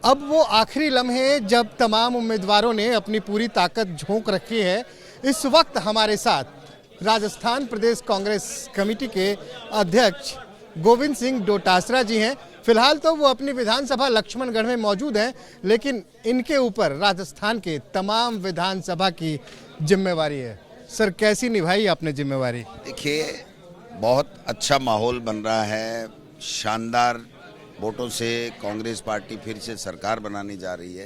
अब वो आखिरी लम्हे जब तमाम उम्मीदवारों ने अपनी पूरी ताकत झोंक रखी है। इस वक्त हमारे साथ राजस्थान प्रदेश कांग्रेस कमेटी के अध्यक्ष गोविंद सिंह डोटासरा जी हैं। फिलहाल तो वो अपनी विधानसभा लक्ष्मणगढ़ में मौजूद हैं, लेकिन इनके ऊपर राजस्थान के तमाम विधानसभा की जिम्मेवारी है। सर, कैसी निभाई आपने जिम्मेवारी? देखिए, बहुत अच्छा माहौल बन रहा है। शानदार वोटों से कांग्रेस पार्टी फिर से सरकार बनाने जा रही है,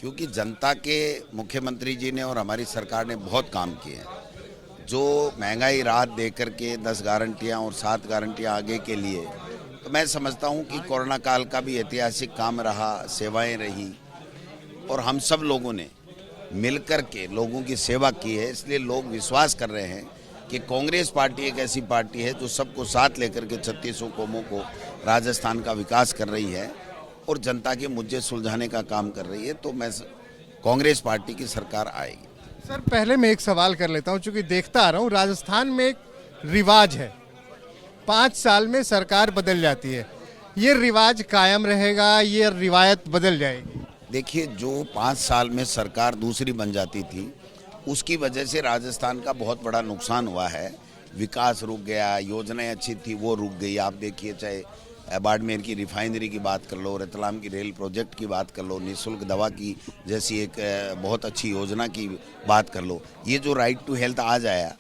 क्योंकि जनता के मुख्यमंत्री जी ने और हमारी सरकार ने बहुत काम किए हैं। जो महंगाई राहत दे करके 10 गारंटियाँ और 7 गारंटियाँ आगे के लिए, तो मैं समझता हूँ कि कोरोना काल का भी ऐतिहासिक काम रहा, सेवाएं रही और हम सब लोगों ने मिलकर के लोगों की सेवा की है। इसलिए लोग विश्वास कर रहे हैं कि कांग्रेस पार्टी एक ऐसी पार्टी है जो सबको साथ लेकर के 3600 कौमों को राजस्थान का विकास कर रही है और जनता के मुद्दे सुलझाने का काम कर रही है। तो मैं कांग्रेस पार्टी की सरकार आएगी। सर, पहले मैं एक सवाल कर लेता हूं, चूंकि देखता आ रहा हूं राजस्थान में एक रिवाज है, 5 साल में सरकार बदल जाती है। ये रिवाज कायम रहेगा, ये रिवायत बदल जाएगी? देखिए, जो 5 साल में सरकार दूसरी बन जाती थी, उसकी वजह से राजस्थान का बहुत बड़ा नुकसान हुआ है। विकास रुक गया, योजनाएं अच्छी थी वो रुक गई। आप देखिए, चाहे बाड़मेर की रिफाइनरी की बात कर लो, रतलाम की रेल प्रोजेक्ट की बात कर लो, निःशुल्क दवा की जैसी एक बहुत अच्छी योजना की बात कर लो। ये जो राइट टू हेल्थ आज आया,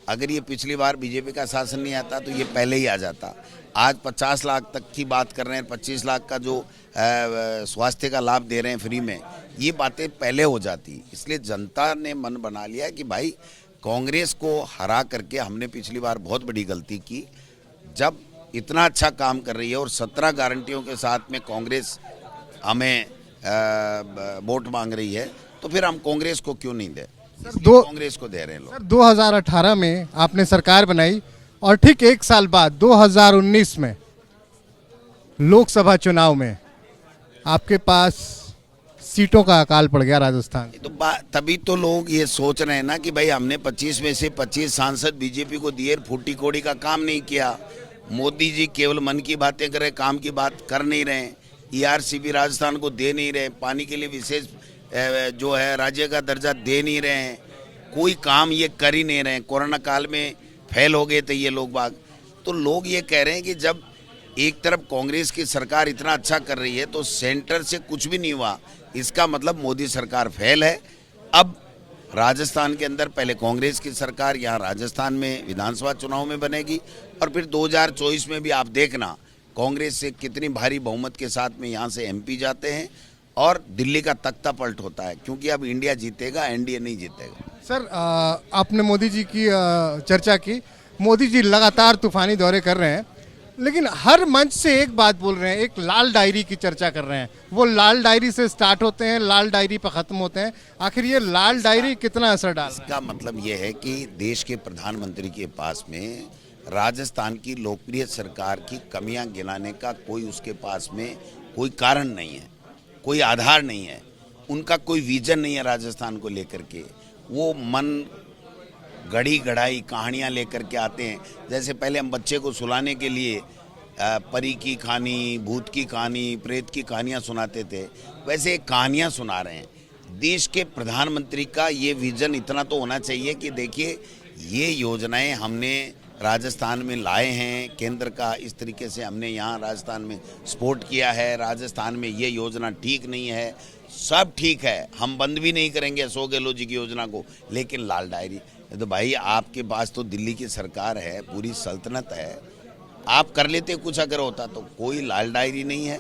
अगर ये पिछली बार बीजेपी का शासन नहीं आता तो ये पहले ही आ जाता। आज 50 लाख तक की बात कर रहे हैं, 25 लाख का जो स्वास्थ्य का लाभ दे रहे हैं फ्री में, ये बातें पहले हो जाती। इसलिए जनता ने मन बना लिया कि भाई कांग्रेस को हरा करके हमने पिछली बार बहुत बड़ी गलती की। जब इतना अच्छा काम कर रही है और 17 गारंटियों के साथ में कांग्रेस हमें वोट मांग रही है, तो फिर हम कांग्रेस को क्यों नहीं दें? कांग्रेस को दे रहे हैं लोग। 2018 में आपने सरकार बनाई और ठीक 1 साल बाद 2019 में लोकसभा चुनाव में आपके पास सीटों का अकाल पड़ गया राजस्थान। तो तभी तो लोग ये सोच रहे हैं ना कि भाई हमने 25 में से 25 सांसद बीजेपी को दिए, फूटी कोड़ी का काम नहीं किया। मोदी जी केवल मन की बातें कर रहे, काम की बात कर नहीं रहे। ERC भी राजस्थान को दे नहीं रहे, पानी के लिए विशेष जो है राज्य का दर्जा दे नहीं रहे हैं, कोई काम ये कर ही नहीं रहे हैं। कोरोना काल में फेल हो गए थे ये लोग बाग। तो लोग ये कह रहे हैं कि जब एक तरफ कांग्रेस की सरकार इतना अच्छा कर रही है तो सेंटर से कुछ भी नहीं हुआ, इसका मतलब मोदी सरकार फेल है। अब राजस्थान के अंदर पहले कांग्रेस की सरकार यहाँ राजस्थान में विधानसभा चुनाव में बनेगी और फिर 2024 में भी आप देखना कांग्रेस से कितनी भारी बहुमत के साथ में यहाँ से MP जाते हैं और दिल्ली का तख्ता पलट होता है, क्योंकि अब इंडिया जीतेगा, NDA नहीं जीतेगा। सर, आपने मोदी जी की चर्चा की। मोदी जी लगातार तूफानी दौरे कर रहे हैं, लेकिन हर मंच से एक बात बोल रहे हैं, एक लाल डायरी की चर्चा कर रहे हैं। वो लाल डायरी से स्टार्ट होते हैं, लाल डायरी पर ख़त्म होते हैं। आखिर ये लाल डायरी कितना असर डाल रहा है? इसका मतलब ये है कि देश के प्रधानमंत्री के पास में राजस्थान की लोकप्रिय सरकार की कमियां गिनाने का कोई उसके पास में कोई कारण नहीं है, कोई आधार नहीं है। उनका कोई विजन नहीं है राजस्थान को लेकर के। वो मन गढ़ी गढ़ाई कहानियाँ लेकर के आते हैं। जैसे पहले हम बच्चे को सुलाने के लिए परी की कहानी, भूत की कहानी, प्रेत की कहानियाँ सुनाते थे, वैसे कहानियाँ सुना रहे हैं। देश के प्रधानमंत्री का ये विजन इतना तो होना चाहिए कि देखिए, ये योजनाएं हमने राजस्थान में लाए हैं, केंद्र का इस तरीके से हमने यहाँ राजस्थान में सपोर्ट किया है। राजस्थान में ये योजना ठीक नहीं है, सब ठीक है, हम बंद भी नहीं करेंगे अशोक गहलोत जी की योजना को, लेकिन लाल डायरी। तो भाई आपके पास तो दिल्ली की सरकार है, पूरी सल्तनत है, आप कर लेते कुछ अगर होता तो। कोई लाल डायरी नहीं है,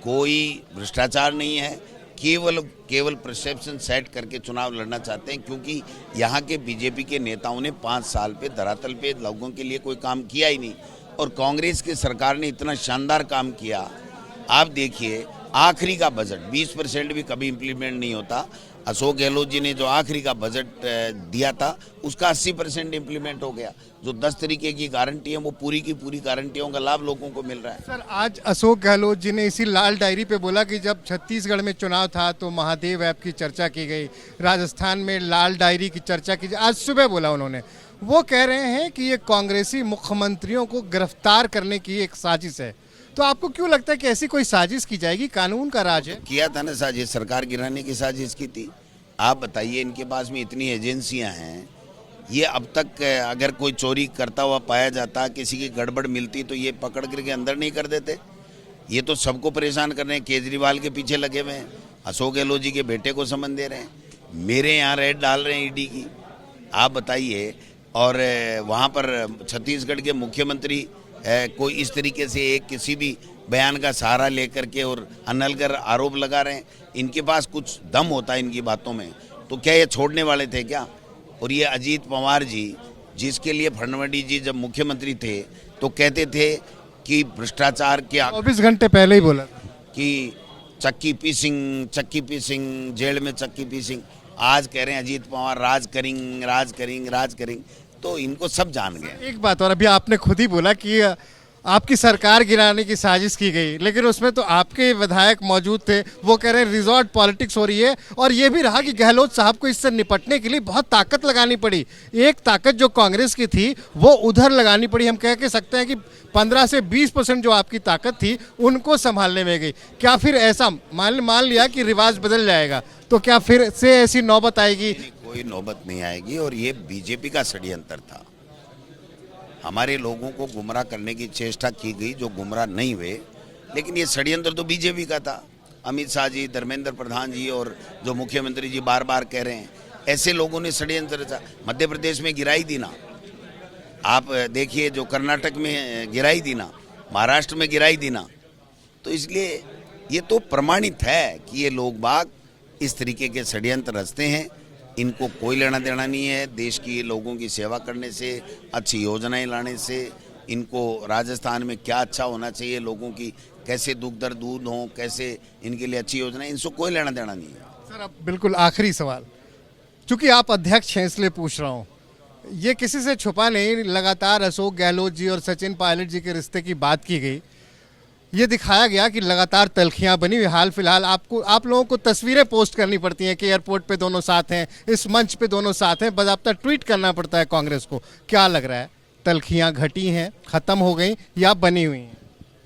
कोई भ्रष्टाचार नहीं है, केवल परसेप्शन सेट करके चुनाव लड़ना चाहते हैं, क्योंकि यहाँ के बीजेपी के नेताओं ने 5 साल पे धरातल पे लोगों के लिए कोई काम किया ही नहीं। और कांग्रेस की सरकार ने इतना शानदार काम किया। आप देखिए, आखिरी का बजट 20% भी कभी इम्प्लीमेंट नहीं होता। अशोक गहलोत जी ने जो आखिरी का बजट दिया था उसका 80% इम्प्लीमेंट हो गया। जो 10 तरीके की गारंटी है वो पूरी की पूरी गारंटियों का लाभ लोगों को मिल रहा है। सर, आज अशोक गहलोत जी ने इसी लाल डायरी पे बोला कि जब छत्तीसगढ़ में चुनाव था तो महादेव ऐप की चर्चा की गई, राजस्थान में लाल डायरी की चर्चा की। आज सुबह बोला उन्होंने, वो कह रहे हैं कि ये कांग्रेसी मुख्यमंत्रियों को गिरफ्तार करने की एक साजिश है। तो आपको क्यों लगता है कि ऐसी कोई साजिश की जाएगी? कानून का राज है। किया था ना साजिश, सरकार गिराने की साजिश की थी। आप बताइए, इनके पास में इतनी एजेंसियां हैं, ये अब तक अगर कोई चोरी करता हुआ पाया जाता, किसी की गड़बड़ मिलती, तो ये पकड़ करके अंदर नहीं कर देते। ये तो सबको परेशान कर रहे हैं। केजरीवाल के पीछे लगे हुए हैं, अशोक गहलोत जी के बेटे को समन दे रहे हैं, मेरे यहाँ रेड डाल रहे हैं ईडी की। आप बताइए, और वहाँ पर छत्तीसगढ़ के मुख्यमंत्री को इस तरीके से एक किसी भी बयान का सहारा लेकर के और अनलगर आरोप लगा रहे हैं। इनके पास कुछ दम होता है इनकी बातों में, तो क्या ये छोड़ने वाले थे क्या? और ये अजीत पवार जी, जिसके लिए फडणवीस जी जब मुख्यमंत्री थे तो कहते थे कि भ्रष्टाचार के 24 घंटे पहले ही बोला था। कि चक्की पीसिंग, जेल में चक्की पीसिंग। आज कह रहे हैं अजीत पवार राज करेंगे। तो इनको सब जान गए। एक बात और, अभी आपने खुद ही बोला कि आपकी सरकार गिराने की साजिश की गई, लेकिन उसमें तो आपके विधायक मौजूद थे। वो कह रहे हैं रिजॉर्ट पॉलिटिक्स हो रही है, और ये भी रहा कि गहलोत साहब को इससे निपटने के लिए बहुत ताकत लगानी पड़ी। एक ताकत जो कांग्रेस की थी वो उधर लगानी पड़ी। हम कह के सकते हैं कि 15 से 20% जो आपकी ताकत थी उनको संभालने में गई। क्या फिर ऐसा मान लिया कि रिवाज बदल जाएगा, तो क्या फिर से ऐसी नौबत आएगी? कोई नौबत नहीं आएगी, और ये बीजेपी का षड्यंत्र था। हमारे लोगों को गुमराह करने की चेष्टा की गई, जो गुमराह नहीं हुए, लेकिन ये षड्यंत्र तो बीजेपी का था। अमित शाह जी, धर्मेंद्र प्रधान जी और जो मुख्यमंत्री जी बार बार कह रहे हैं, ऐसे लोगों ने षड्यंत्र रचा। मध्य प्रदेश में गिराई दी ना, आप देखिए, जो कर्नाटक में गिराई दी ना, महाराष्ट्र में गिराई दी ना। तो इसलिए ये तो प्रमाणित है कि ये लोग बाग इस तरीके के षड्यंत्र रचते हैं। इनको कोई लेना देना नहीं है देश की लोगों की सेवा करने से, अच्छी योजनाएं लाने से। इनको राजस्थान में क्या अच्छा होना चाहिए, लोगों की कैसे दुख दर्द दूर हो, कैसे इनके लिए अच्छी योजनाएं, इनसे कोई लेना देना नहीं है। सर, अब बिल्कुल आखिरी सवाल, चूंकि आप अध्यक्ष हैं इसलिए पूछ रहा हूँ। ये किसी से छुपा नहीं, लगातार अशोक गहलोत जी और सचिन पायलट जी के रिश्ते की बात की गई। ये दिखाया गया कि लगातार तल्खियां बनी हुई। हाल फिलहाल आप लोगों को तस्वीरें पोस्ट करनी पड़ती हैं कि एयरपोर्ट पे दोनों साथ हैं, इस मंच पे दोनों साथ हैं, बाकायदा ट्वीट करना पड़ता है कांग्रेस को। क्या लग रहा है, तल्खियां घटी हैं, खत्म हो गई या बनी हुई हैं?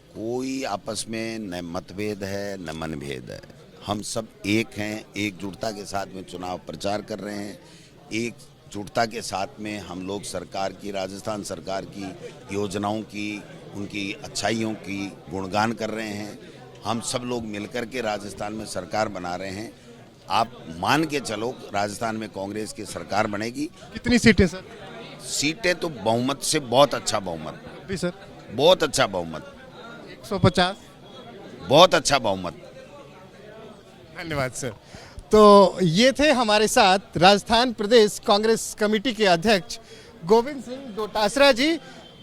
कोई आपस में न मतभेद है न मनभेद है। हम सब एक हैं, एकजुटता के साथ में चुनाव प्रचार कर रहे हैं। एकजुटता के साथ में हम लोग सरकार की, राजस्थान सरकार की योजनाओं की, उनकी अच्छाइयों की गुणगान कर रहे हैं। हम सब लोग मिलकर के राजस्थान में सरकार बना रहे हैं। आप मान के चलो, राजस्थान में कांग्रेस की सरकार बनेगी। कितनी सीटें सर? सीटें तो बहुमत से बहुत अच्छा बहुमत, भी सर बहुत अच्छा बहुमत, 150, बहुत अच्छा बहुमत। धन्यवाद सर। तो ये थे हमारे साथ राजस्थान प्रदेश कांग्रेस कमेटी के अध्यक्ष गोविंद सिंह डोटासरा जी।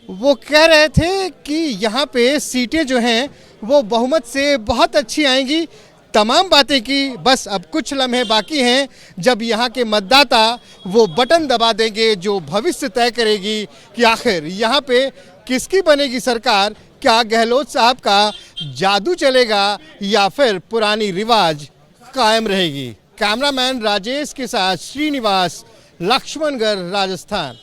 वो कह रहे थे कि यहाँ पे सीटें जो हैं वो बहुमत से बहुत अच्छी आएंगी। तमाम बातें की, बस अब कुछ लम्हे बाकी हैं जब यहाँ के मतदाता वो बटन दबा देंगे जो भविष्य तय करेगी कि आखिर यहाँ पे किसकी बनेगी सरकार। क्या गहलोत साहब का जादू चलेगा या फिर पुरानी रिवाज कायम रहेगी। कैमरामैन राजेश के साथ श्रीनिवास, लक्ष्मणगढ़, राजस्थान।